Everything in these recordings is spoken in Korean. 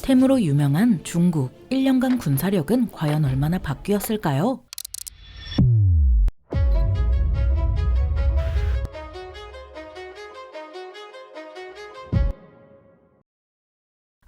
템으로 유명한 중국 1년간 군사력은 과연 얼마나 바뀌었을까요?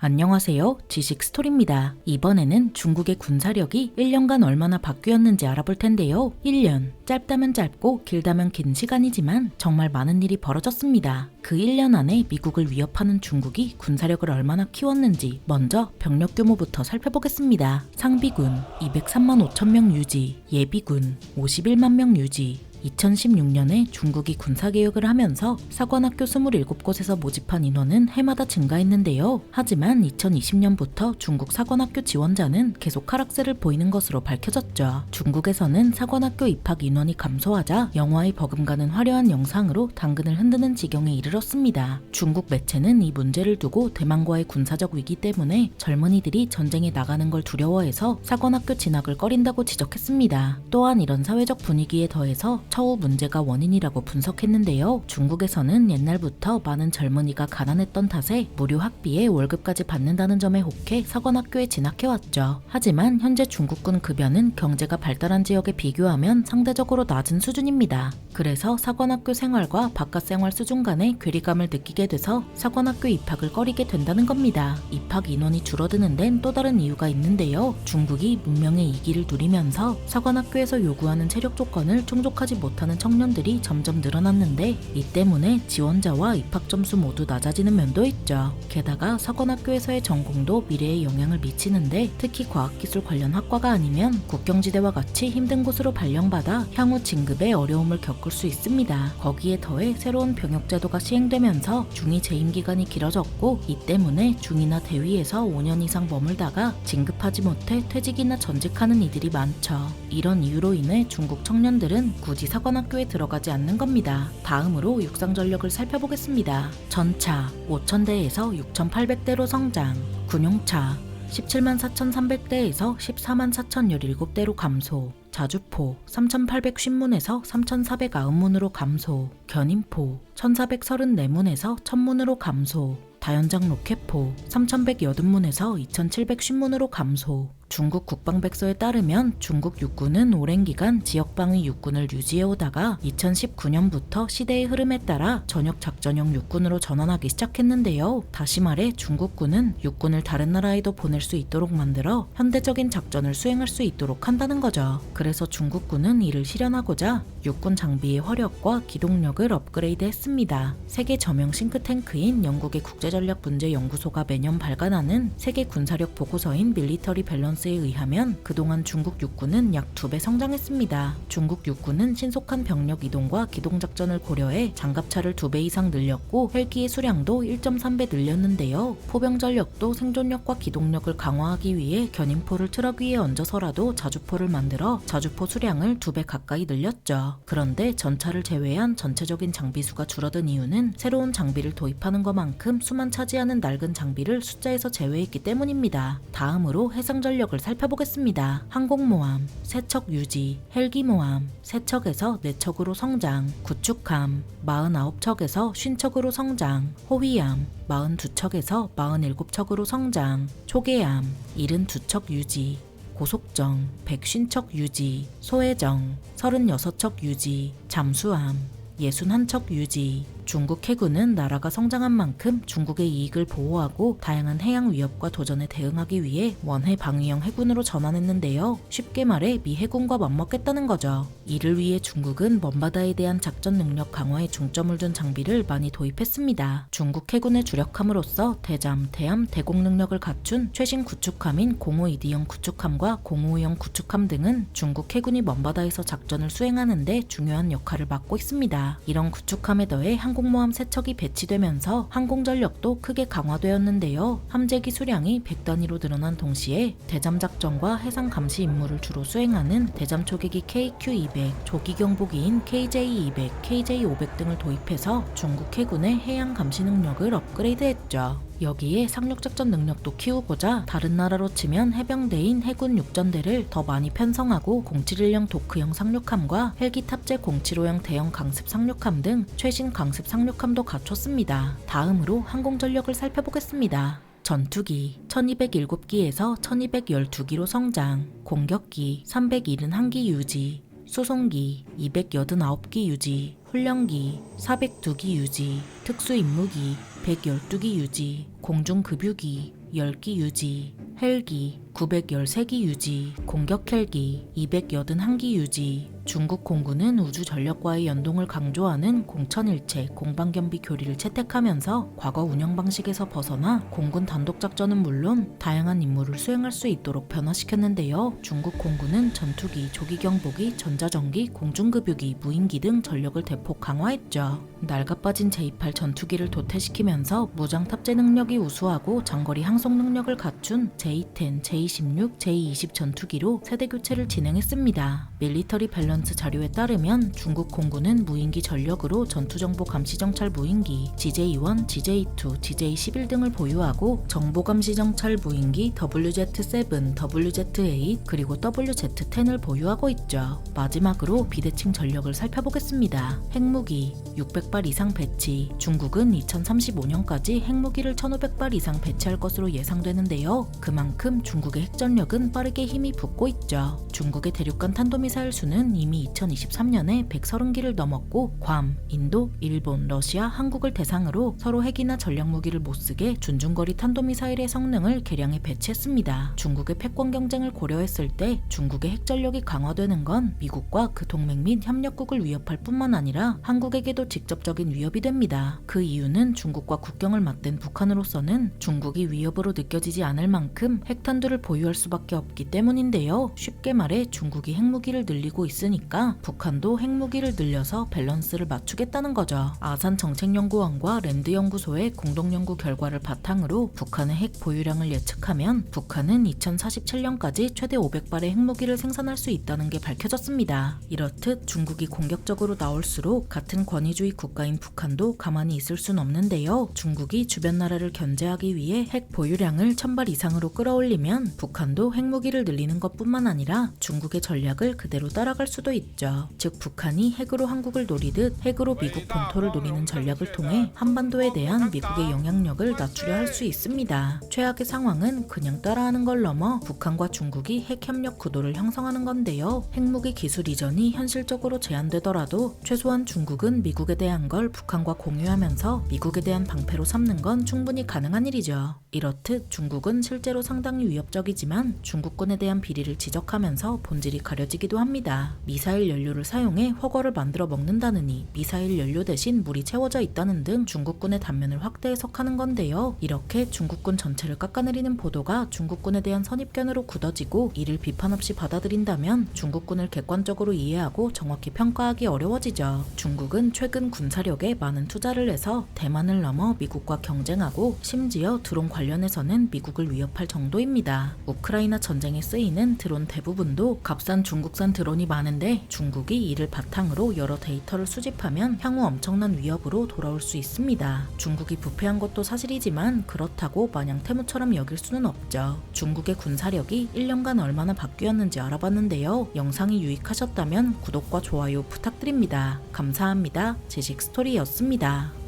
안녕하세요. 지식 스토리입니다. 이번에는 중국의 군사력이 1년간 얼마나 바뀌었는지 알아볼 텐데요. 1년, 짧다면 짧고 길다면 긴 시간이지만 정말 많은 일이 벌어졌습니다. 그 1년 안에 미국을 위협하는 중국이 군사력을 얼마나 키웠는지 먼저 병력 규모부터 살펴보겠습니다. 상비군 203만 5천 명 유지, 예비군 51만 명 유지. 2016년에 중국이 군사개혁을 하면서 사관학교 27곳에서 모집한 인원은 해마다 증가했는데요. 하지만 2020년부터 중국 사관학교 지원자는 계속 하락세를 보이는 것으로 밝혀졌죠. 중국에서는 사관학교 입학 인원이 감소하자 영화에 버금가는 화려한 영상으로 당근을 흔드는 지경에 이르렀습니다. 중국 매체는 이 문제를 두고 대만과의 군사적 위기 때문에 젊은이들이 전쟁에 나가는 걸 두려워해서 사관학교 진학을 꺼린다고 지적했습니다. 또한 이런 사회적 분위기에 더해서 처우 문제가 원인이라고 분석했는데요. 중국에서는 옛날부터 많은 젊은이가 가난했던 탓에 무료 학비에 월급까지 받는다는 점에 혹해 사관학교에 진학해왔죠. 하지만 현재 중국군 급여는 경제가 발달한 지역에 비교하면 상대적으로 낮은 수준입니다. 그래서 사관학교 생활과 바깥 생활 수준 간의 괴리감을 느끼게 돼서 사관학교 입학을 꺼리게 된다는 겁니다. 입학 인원이 줄어드는 데는 또 다른 이유가 있는데요. 중국이 문명의 이기를 누리면서 사관학교에서 요구하는 체력 조건을 충족하지 못하는 청년들이 점점 늘어났는데 이 때문에 지원자와 입학 점수 모두 낮아지는 면도 있죠. 게다가 사관학교에서의 전공도 미래에 영향을 미치는데 특히 과학기술 관련 학과가 아니면 국경지대와 같이 힘든 곳으로 발령받아 향후 진급에 어려움을 겪을 수 있습니다. 거기에 더해 새로운 병역 제도가 시행되면서 중위 재임 기간이 길어졌고 이 때문에 중위나 대위에서 5년 이상 머물다가 진급하지 못해 퇴직이나 전직하는 이들이 많죠. 이런 이유로 인해 중국 청년들은 굳이 사관학교에 들어가지 않는 겁니다. 다음으로 육상 전력을 살펴보겠습니다. 전차 5,000대에서 6,800대로 성장, 군용차 17만 4,300대에서 14만 4,017대로 감소, 자주포 3,850문에서 3,490문으로 감소, 견인포 1,434문에서 1,000문으로 감소, 다연장 로켓포 3,180문에서 2,710문으로 감소. 중국 국방백서에 따르면 중국 육군은 오랜 기간 지역방위 육군을 유지해오다가 2019년부터 시대의 흐름에 따라 전역 작전형 육군으로 전환하기 시작했는데요. 다시 말해 중국군은 육군을 다른 나라에도 보낼 수 있도록 만들어 현대적인 작전을 수행할 수 있도록 한다는 거죠. 그래서 중국군은 이를 실현하고자 육군 장비의 화력과 기동력을 업그레이드했습니다. 세계 저명 싱크탱크인 영국의 국제전략문제연구소가 매년 발간하는 세계 군사력 보고서인 밀리터리 밸런스에 의하면 그동안 중국 육군은 약 2배 성장했습니다. 중국 육군은 신속한 병력 이동과 기동작전을 고려해 장갑차를 2배 이상 늘렸고 헬기의 수량도 1.3배 늘렸는데요. 포병 전력도 생존력과 기동력을 강화하기 위해 견인포를 트럭 위에 얹어서라도 자주포를 만들어 자주포 수량을 2배 가까이 늘렸죠. 그런데 전차를 제외한 전체적인 장비수가 줄어든 이유는 새로운 장비를 도입하는 것만큼 수만 차지하는 낡은 장비를 숫자에서 제외했기 때문입니다. 다음으로 해상전력을 살펴보겠습니다. 항공모함, 세척 유지, 헬기모함, 3척에서 4척으로 성장, 구축함, 49척에서 50척으로 성장, 호위함, 42척에서 47척으로 성장, 초계함, 72척 유지, 고속정, 150척 유지, 소해정, 36척 유지, 잠수함, 61척 유지. 중국 해군은 나라가 성장한 만큼 중국의 이익을 보호하고 다양한 해양 위협과 도전에 대응하기 위해 원해 방위형 해군으로 전환했는데요. 쉽게 말해 미 해군과 맞먹겠다는 거죠. 이를 위해 중국은 먼바다에 대한 작전 능력 강화에 중점을 둔 장비를 많이 도입했습니다. 중국 해군에 주력함으로써 대잠, 대함, 대공 능력을 갖춘 최신 구축함인 052D형 구축함과 055형 구축함 등은 중국 해군이 먼바다에서 작전을 수행하는데 중요한 역할을 맡고 있습니다. 이런 구축함에 더해 항공모함 3척이 배치되면서 항공전력도 크게 강화되었는데요. 함재기 수량이 100단위로 늘어난 동시에 대잠 작전과 해상 감시 임무를 주로 수행하는 대잠 초계기 KQ-200, 조기 경보기인 KJ-200, KJ-500 등을 도입해서 중국 해군의 해양 감시 능력을 업그레이드했죠. 여기에 상륙작전 능력도 키우고자 다른 나라로 치면 해병대인 해군 육전대를 더 많이 편성하고 071형 도크형 상륙함과 헬기 탑재 075형 대형 강습 상륙함 등 최신 강습 상륙함도 갖췄습니다. 다음으로 항공전력을 살펴보겠습니다. 전투기 1207기에서 1212기로 성장, 공격기 371기 유지, 수송기 289기 유지, 훈련기 402기 유지, 특수임무기 112기 유지, 공중급유기 10기 유지, 헬기 913기 유지, 공격 헬기 281기 유지. 중국 공군은 우주 전력과의 연동을 강조하는 공천일체 공방견비 교리를 채택하면서 과거 운영 방식에서 벗어나 공군 단독 작전은 물론 다양한 임무를 수행할 수 있도록 변화시켰는데요. 중국 공군은 전투기, 조기경보기, 전자전기, 공중급유기, 무인기 등 전력을 대폭 강화했죠. 낡아빠진 J8 전투기를 도태시키면서 무장 탑재 능력이 우수하고 장거리 항속 능력을 갖춘 J10, J16, J20 전투기로 세대 교체를 진행했습니다. 밀리터리 밸런스 자료에 따르면 중국 공군은 무인기 전력으로 전투정보 감시정찰 무인기 GJ1, GJ2, GJ11 등을 보유하고 정보감시정찰 무인기 WZ7, WZ8 그리고 WZ10을 보유하고 있죠. 마지막으로 비대칭 전력을 살펴보겠습니다. 핵무기 600발 이상 배치. 중국은 2035년까지 핵무기를 1500발 이상 배치할 것으로 예상되는데요. 그만큼 중국의 핵전력은 빠르게 힘이 붙고 있죠. 중국의 대륙간 탄도미사일 수는 이미 2023년에 130기를 넘었고 괌, 인도, 일본, 러시아, 한국을 대상으로 서로 핵이나 전략무기를 못쓰게 준중거리 탄도미사일의 성능을 개량해 배치했습니다. 중국의 패권 경쟁을 고려했을 때 중국의 핵전력이 강화되는 건 미국과 그 동맹 및 협력국을 위협할 뿐만 아니라 한국에게도 직접적인 위협이 됩니다. 그 이유는 중국과 국경을 맞댄 북한으로서는 중국이 위협으로 느껴지지 않을 만큼 핵탄두를 보유할 수밖에 없기 때문인데요. 쉽게 말해 중국이 핵무기를 늘리고 있으니까 북한도 핵무기를 늘려서 밸런스를 맞추겠다는 거죠. 아산 정책연구원과 랜드 연구소의 공동 연구 결과를 바탕으로 북한의 핵 보유량을 예측하면 북한은 2047년까지 최대 500발의 핵무기를 생산할 수 있다는 게 밝혀졌습니다. 이렇듯 중국이 공격적으로 나올수록 같은 권위주의 국가인 북한도 가만히 있을 순 없는데요. 중국이 주변 나라를 견제하기 위해 핵 보유량을 1000발 이상으로 끌어올리면 북한도 핵무기를 늘리는 것뿐만 아니라 중국의 전략을 그대로 따라갈 수도 있죠. 즉 북한이 핵으로 한국을 노리듯 핵으로 미국 본토를 노리는 전략을 통해 한반도에 대한 미국의 영향력을 낮추려 할 수 있습니다. 최악의 상황은 그냥 따라하는 걸 넘어 북한과 중국이 핵 협력 구도를 형성하는 건데요. 핵무기 기술 이전이 현실적으로 제한되더라도 최소한 중국은 미국에 대한 걸 북한과 공유하면서 미국에 대한 방패로 삼는 건 충분히 가능한 일이죠. 이렇듯 중국은 실제로 상당히 위협적이지만 중국군에 대한 비리를 지적하면서 본질이 가려지기도 합니다. 미사일 연료를 사용해 허거를 만들어 먹는다느니 미사일 연료 대신 물이 채워져 있다는 등 중국군의 단면을 확대 해석하는 건데요. 이렇게 중국군 전체를 깎아내리는 보도가 중국군에 대한 선입견으로 굳어지고 이를 비판 없이 받아들인다면 중국군을 객관적으로 이해하고 정확히 평가하기 어려워지죠. 중국은 최근 군사력에 많은 투자를 해서 대만을 넘어 미국과 경쟁하고 심지어 드론 관련해서는 미국을 위협할 정도입니다. 우크라이나 전쟁에 쓰이는 드론 대부분도 값싼 중국산 드론이 많은데 중국이 이를 바탕으로 여러 데이터를 수집하면 향후 엄청난 위협으로 돌아올 수 있습니다. 중국이 부패한 것도 사실이지만 그렇다고 마냥 태무처럼 여길 수는 없죠. 중국의 군사력이 1년간 얼마나 바뀌었는지 알아봤는데요. 영상이 유익하셨다면 구독과 좋아요 부탁드립니다. 감사합니다. 지식스토리였습니다.